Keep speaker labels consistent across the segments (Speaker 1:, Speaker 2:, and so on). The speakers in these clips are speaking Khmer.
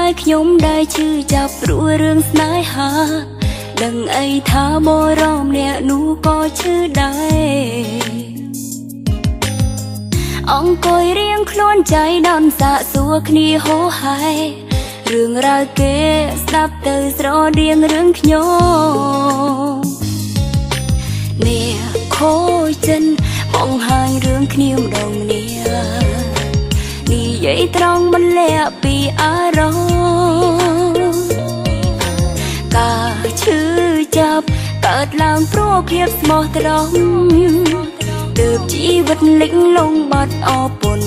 Speaker 1: យខ្ញុំได้ឈឺចាប់ព្រោះរឿងស្នេហាដឹងអីថាបរមអ្នកនោះក៏ឈឺដែរអង្គុយរៀងខ្លួនใจដនសាកសួរគ្នាហូហែរឿងរ៉ាវគេស្ដាប់ទៅស្រដៀងរឿងខ្ញុំអ្នកខូចចិនបង្ហាញរឿងគ្នាម្ដងម្នានិយាយត្រង់មិនលាក់ពីអារម្មណ៍ការឈឺចាប់កើតឡើងព្រោះភាពស្មោះត្រង់ទើបជីវិតលិចលង់បាត់អរពុន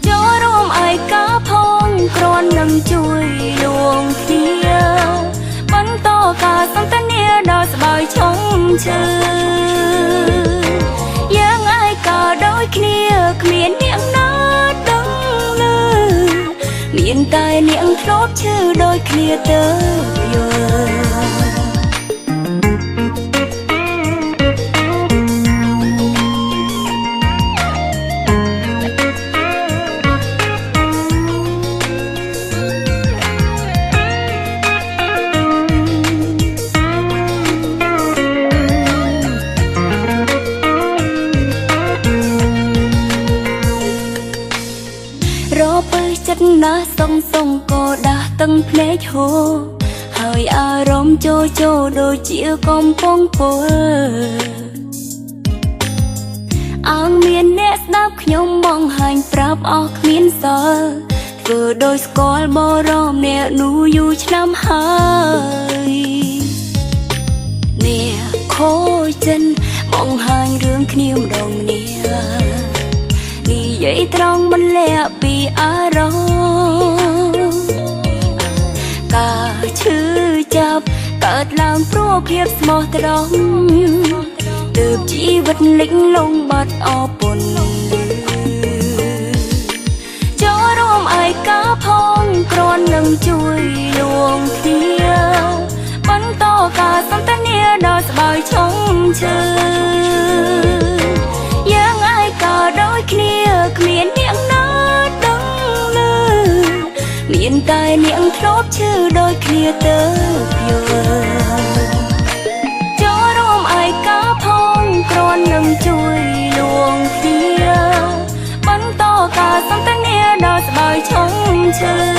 Speaker 1: ចូលរួមឯកាផងគ្រាន់នឹងជួយលួងគ្នាបន្តការសន្ទនាដ៏ស្បើយឈុំឈឺយើងឯកាដូចគ្នាគ្មានអ្នកណាដឹងលើមានតែអ្នកធ្លាប់ឈឺដូចគ្នាទៅយល់ចិត្តណាសុងក៏ដាស់ទាំងភ្នែកហូរហើយអារម្មណ៍ចូលដូចជាកំពុងពុលអើងមានអ្នកស្ដាប់ខ្ញុំបង្ហាញប្រាប់អស់គ្មានសល់ធ្វើដោយស្គាល់បរមអ្នកនោះយូរឆ្នាំហើយអ្នកខូចចិនបង្ហាញរឿងគ្នាម្ដងម្នានិយាយត្រង់មិនលាក់ពីអារម្មណ៍ការឈឺចាប់កើតឡើងព្រោះភាពស្មោះត្រង់ទើបជីវិតលិចលង់បាត់អរពុនចូលរួមឯកាផងគ្រាន់នឹងជួយលួងគ្នាបន្តការសន្ទនាដ៏ស្បើយឈុំឈឺយើងឯកាដូចគ្នាគ្មានអ្នកណាដឹងលើមានតែអ្នកធ្លាប់ឈឺដូចគ្នាទៅយល់ចូលរួមឯកាផងគ្រាន់នឹងជួយលួងគ្នាបន្តការសន្ទនាដ៏ស្បើយឈុំឈឺ